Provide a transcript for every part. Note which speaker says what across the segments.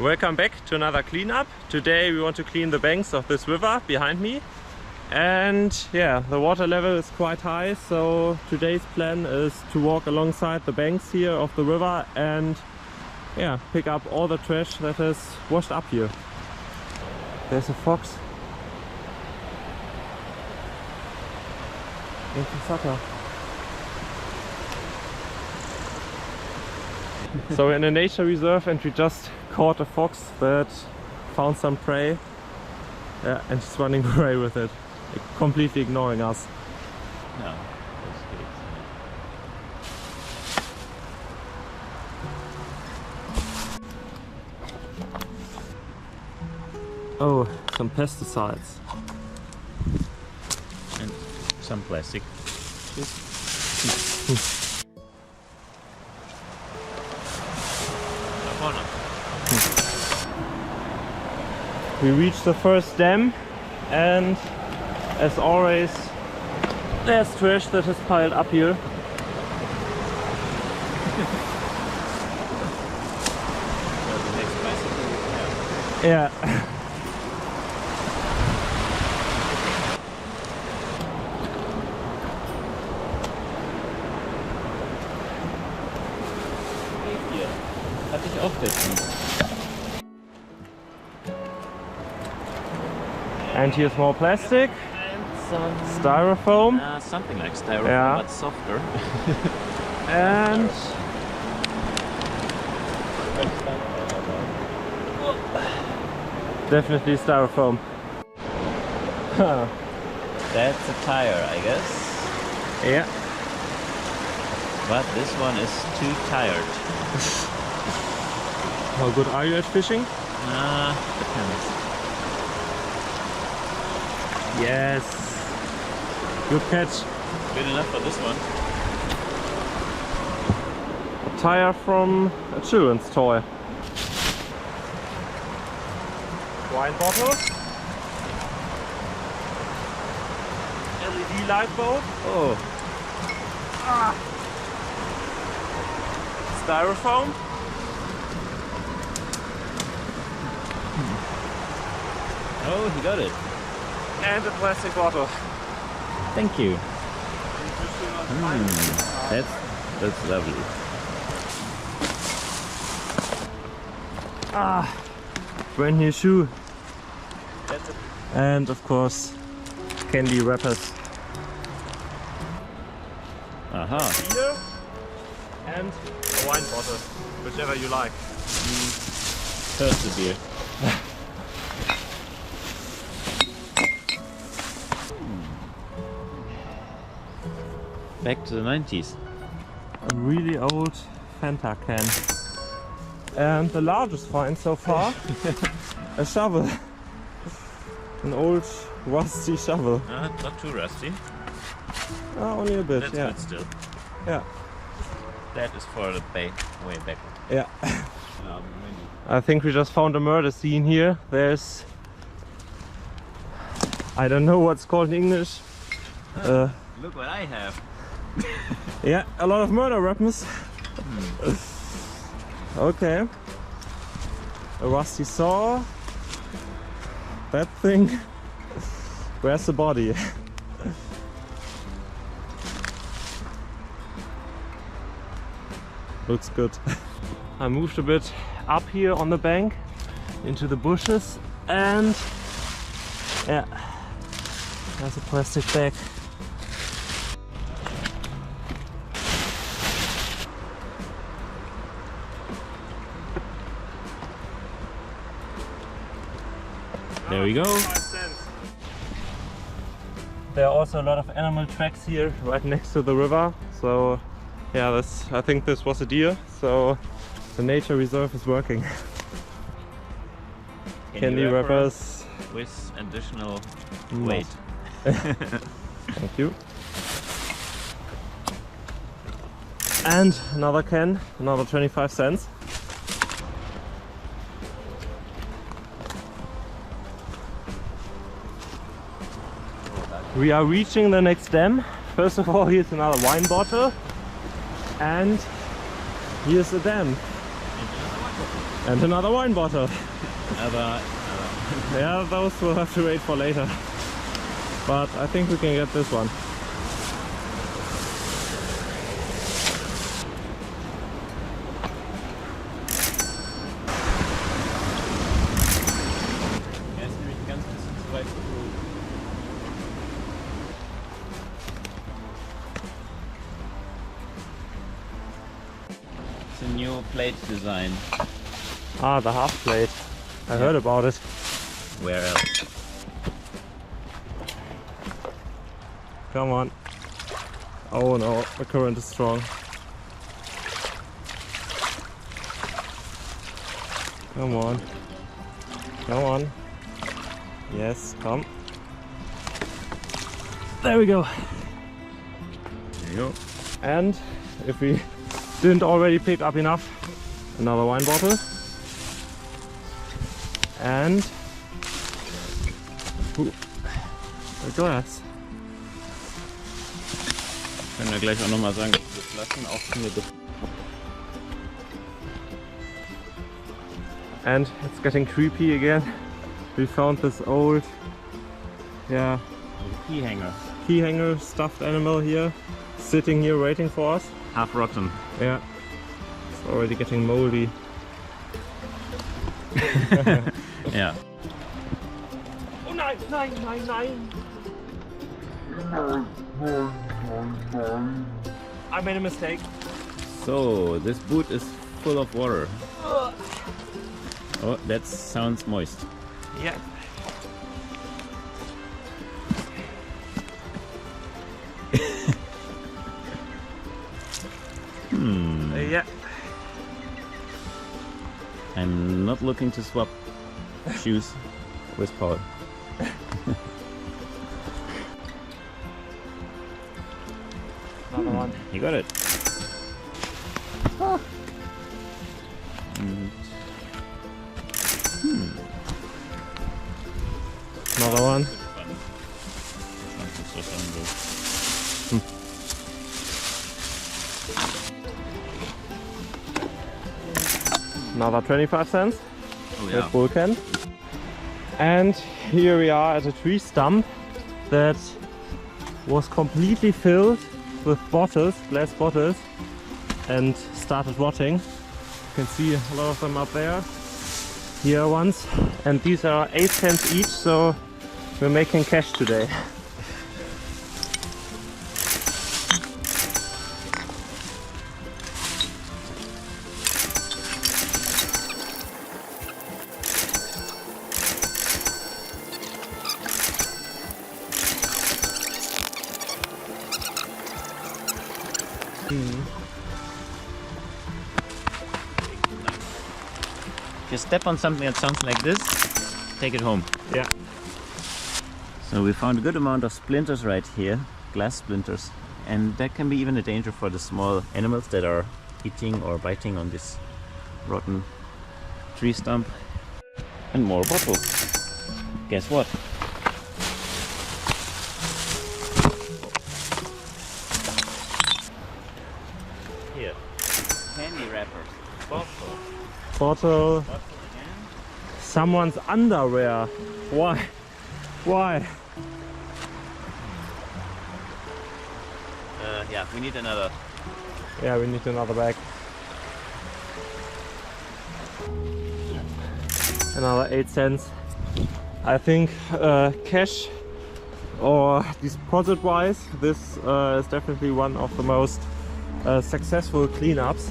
Speaker 1: Welcome back to another cleanup. Today we want to clean the banks of this river behind me. And yeah, the water level is quite high, so today's plan is to walk alongside the banks here of the river and yeah, pick up all the trash that is washed up here. There's a fox. It's a sucker. So we're in a nature reserve and we just caught a fox that found some prey, yeah, and she's running away with it, completely ignoring us.
Speaker 2: No,
Speaker 1: Oh, some pesticides.
Speaker 2: and some plastic.
Speaker 1: We reached the first dam and as always there's trash that is piled up here. Yeah.
Speaker 2: Hatte ich auch letztens.
Speaker 1: And here's more plastic,
Speaker 2: Some
Speaker 1: styrofoam,
Speaker 2: something like styrofoam,
Speaker 1: Yeah.
Speaker 2: but softer.
Speaker 1: and definitely styrofoam. Huh.
Speaker 2: That's a tire, I guess.
Speaker 1: Yeah.
Speaker 2: But this one is too tired.
Speaker 1: How good are you at fishing?
Speaker 2: Depends.
Speaker 1: Yes. Good catch.
Speaker 2: Good enough for this one.
Speaker 1: A tire from a children's toy. Wine bottle. LED light bulb.
Speaker 2: Oh,
Speaker 1: Styrofoam.
Speaker 2: oh, he got it.
Speaker 1: And a plastic bottle.
Speaker 2: Thank you. That's lovely.
Speaker 1: Brand new shoe.
Speaker 2: That's it.
Speaker 1: And of course, candy wrappers.
Speaker 2: Aha.
Speaker 1: Beer and a wine bottle, whichever you like.
Speaker 2: First the beer. Back to the 90s.
Speaker 1: A really old Fanta can. And the largest find so far, a shovel. An old rusty shovel.
Speaker 2: Not too rusty.
Speaker 1: Only a bit,
Speaker 2: That's
Speaker 1: yeah.
Speaker 2: good still.
Speaker 1: Yeah.
Speaker 2: That is for the way back.
Speaker 1: Yeah. I think we just found a murder scene here. There's, I don't know what's called in English.
Speaker 2: Look what I have.
Speaker 1: Yeah, a lot of murder weapons. Okay. A rusty saw. That thing. Where's the body? Looks good. I moved a bit up here on the bank into the bushes and yeah, there's a plastic bag.
Speaker 2: There we go.
Speaker 1: There are also a lot of animal tracks here right next to the river, so yeah, I think this was a deer, so the nature reserve is working. Candy wrappers
Speaker 2: with additional
Speaker 1: Not.
Speaker 2: weight.
Speaker 1: Thank you. And another can, another 25 cents. We are reaching the next dam. First of all, here's another wine bottle. And here's the dam. And another wine bottle.
Speaker 2: Aber
Speaker 1: Yeah, those will have to wait for later. But I think we can get this one.
Speaker 2: er ist nämlich ein ganz bisschen zu weit geflogen. It's a new plate design.
Speaker 1: Ah, the half plate. I heard about it.
Speaker 2: Where else?
Speaker 1: Come on. Oh no, the current is strong. Come on. Come on. Yes, come. There we go.
Speaker 2: There you go.
Speaker 1: And if we didn't already pick up enough, another wine bottle. And a glass.
Speaker 2: Können wir gleich auch nochmal sagen, dass diese Flaschen auch hier.
Speaker 1: And it's getting creepy again. We found this old, yeah,
Speaker 2: Key hanger.
Speaker 1: key hanger stuffed animal here, sitting here waiting for us.
Speaker 2: Half rotten.
Speaker 1: Yeah, it's already getting moldy.
Speaker 2: Ja.
Speaker 1: Oh nein, nein, nein, nein! I made a mistake.
Speaker 2: So, this boot is full of water. Oh, that sounds moist.
Speaker 1: Yeah. Yeah.
Speaker 2: I'm not looking to swap shoes with Paul.
Speaker 1: Another one.
Speaker 2: You got it. And,
Speaker 1: Another one. Another 25 cents.
Speaker 2: Oh
Speaker 1: Red Bull can. And here we are at a tree stump that was completely filled with bottles, glass bottles, and started rotting. You can see a lot of them up there. Here are ones, and these are 8 cents each, so we're making cash today.
Speaker 2: If you step on something that sounds like this, take it home.
Speaker 1: Yeah.
Speaker 2: So we found a good amount of splinters right here, glass splinters, and that can be even a danger for the small animals that are eating or biting on this rotten tree stump. And more bottles. Guess what? Here, candy wrappers.
Speaker 1: Bottle.
Speaker 2: Again.
Speaker 1: Someone's underwear. Why? Why?
Speaker 2: Yeah, we need another.
Speaker 1: Yeah, we need another bag. Another 8 cents. I think cash or deposit wise, this is definitely one of the most successful cleanups.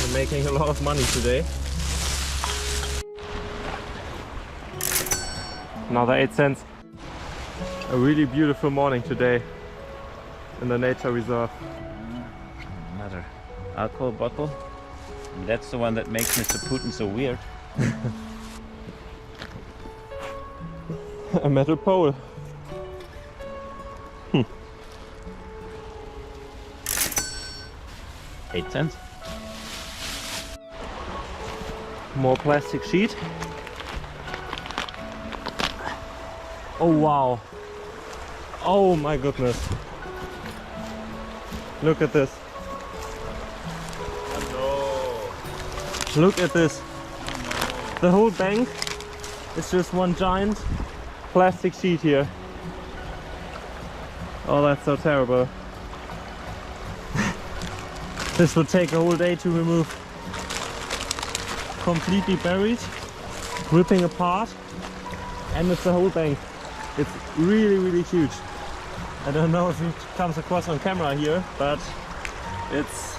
Speaker 1: We're making a lot of money today. Another 8 cents. A really beautiful morning today in the nature reserve.
Speaker 2: Another alcohol bottle. And that's the one that makes Mr. Putin so weird.
Speaker 1: A metal pole.
Speaker 2: 8 cents.
Speaker 1: More plastic sheet. Oh wow. Oh my goodness. Look at this. Look at this. The whole bank is just one giant plastic sheet here. Oh, that's so terrible. This would take a whole day to remove. Completely buried, ripping apart, and it's the whole bank. It's really, really huge. I don't know if it comes across on camera here, but it's,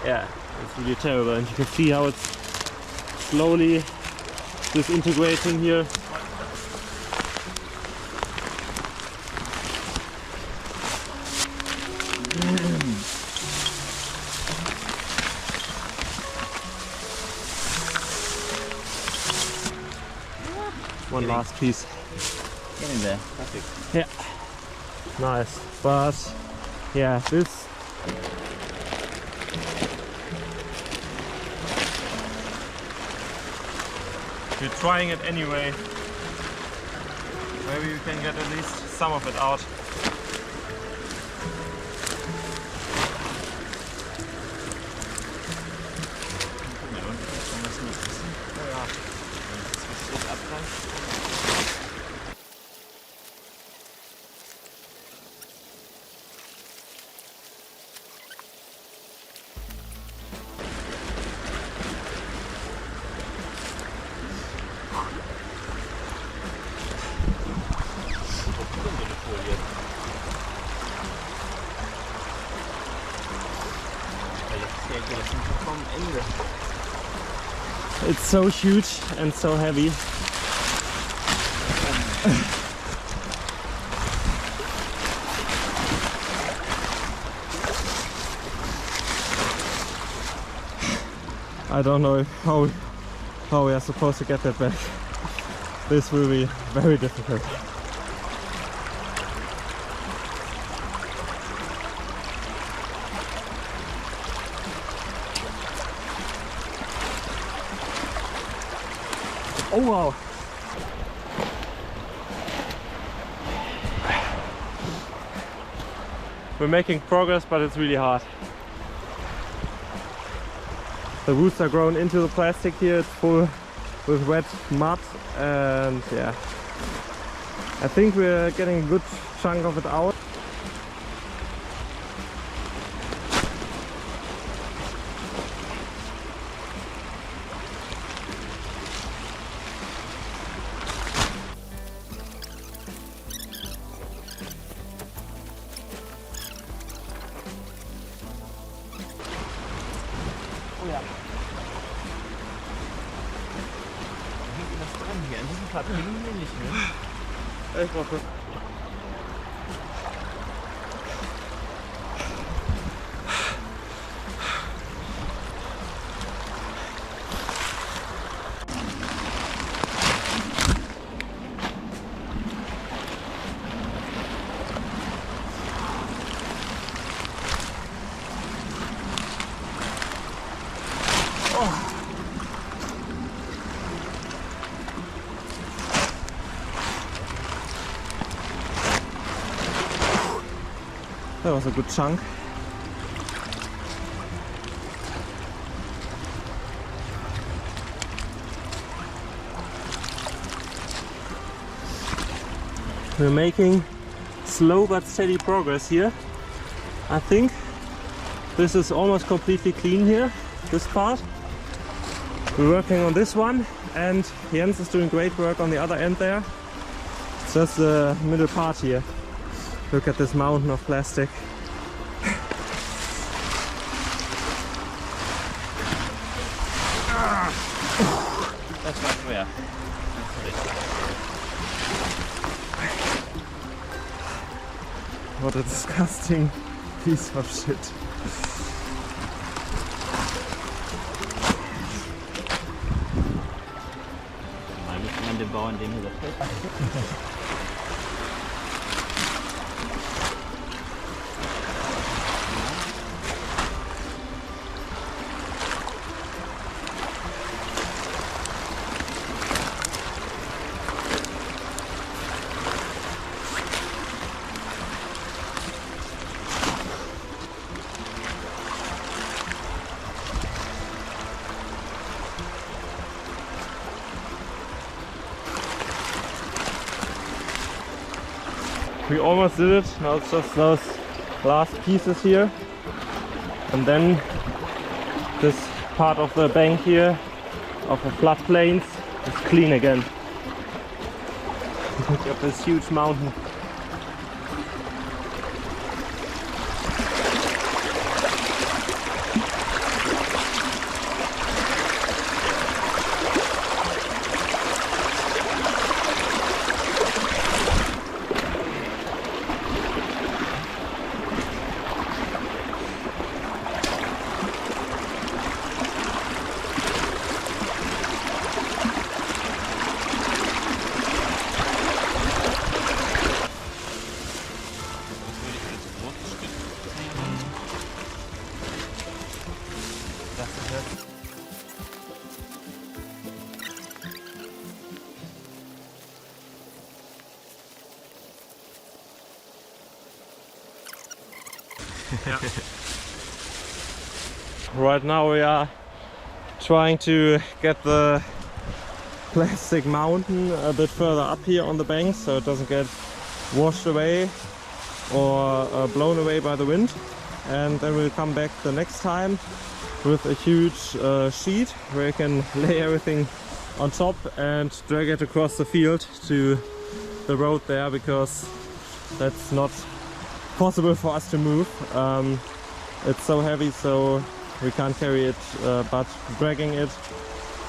Speaker 1: yeah, it's really terrible. And you can see how it's slowly disintegrating here. One last piece.
Speaker 2: Get in there. Perfect.
Speaker 1: Yeah. Nice. But yeah, this we're trying it anyway. Maybe we can get at least some of it out. It's so huge and so heavy. I don't know how we are supposed to get that back. This will be very difficult. Oh wow! We're making progress, but it's really hard. The roots are grown into the plastic here. It's full with wet mud, and yeah, I think we're getting a good chunk of it out.
Speaker 2: Oh ja. Da hängt was dran hier. An diesem Part hängen wir nicht mehr.
Speaker 1: Ich hoffe. That was a good chunk. We're making slow but steady progress here. I think this is almost completely clean here, this part. We're working on this one, and Jens is doing great work on the other end there. It's just the middle part here. Look at this mountain of plastic.
Speaker 2: Das war schwer.
Speaker 1: What a disgusting piece of shit.
Speaker 2: Mal müsste man den Bauern dem hier das Feld.
Speaker 1: we almost did it. Now it's just those last pieces here, and then this part of the bank here of the floodplains is clean again. Look at this huge mountain. Yeah. Right now we are trying to get the plastic mountain a bit further up here on the bank so it doesn't get washed away or blown away by the wind, and then we'll come back the next time with a huge sheet where you can lay everything on top and drag it across the field to the road there, because that's not possible for us to move. It's so heavy, so we can't carry it, but dragging it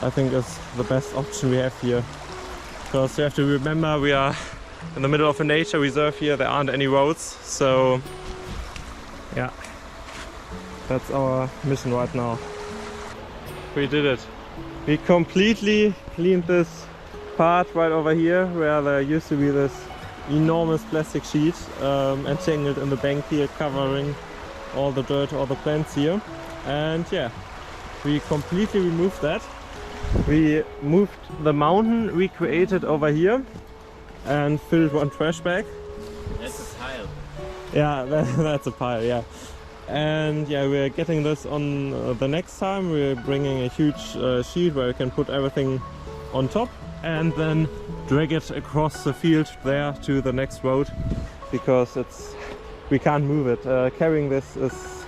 Speaker 1: I think is the best option we have here, because you have to remember we are in the middle of a nature reserve here. There aren't any roads, so yeah, that's our mission right now. We did it. We completely cleaned this part right over here where there used to be this enormous plastic sheet entangled in the bank here, covering all the dirt, all the plants here. And yeah, we completely removed that. We moved the mountain we created over here and filled one trash bag.
Speaker 2: That's a pile.
Speaker 1: Yeah, that's a pile, yeah. And yeah, we're getting this on the next time. We're bringing a huge sheet where you can put everything on top and then drag it across the field there to the next road, because we can't move it. Carrying this is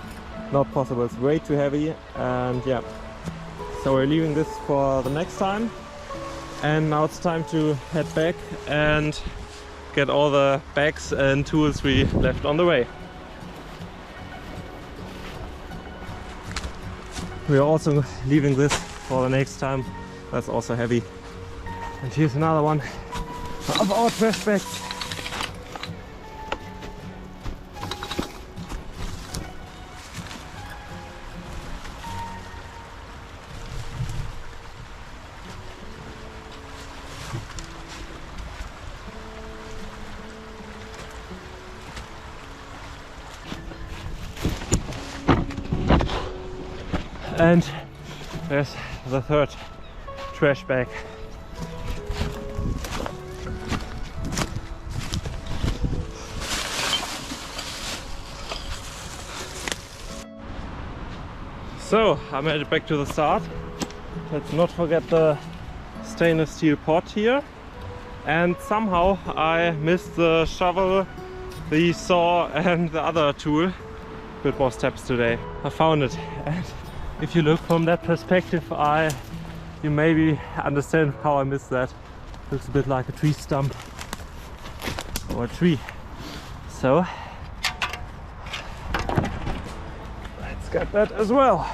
Speaker 1: not possible, it's way too heavy. And yeah, so we're leaving this for the next time, and now it's time to head back and get all the bags and tools we left on the way. We are also leaving this for the next time. That's also heavy. And here's another one of our trash bags. And there's the third trash bag. So I'm headed back to the start. Let's not forget the stainless steel pot here. And somehow I missed the shovel, the saw and the other tool. Bit more steps today. I found it, and if you look from that perspective, you maybe understand how I missed that. Looks a bit like a tree stump or a tree. So let's get that as well.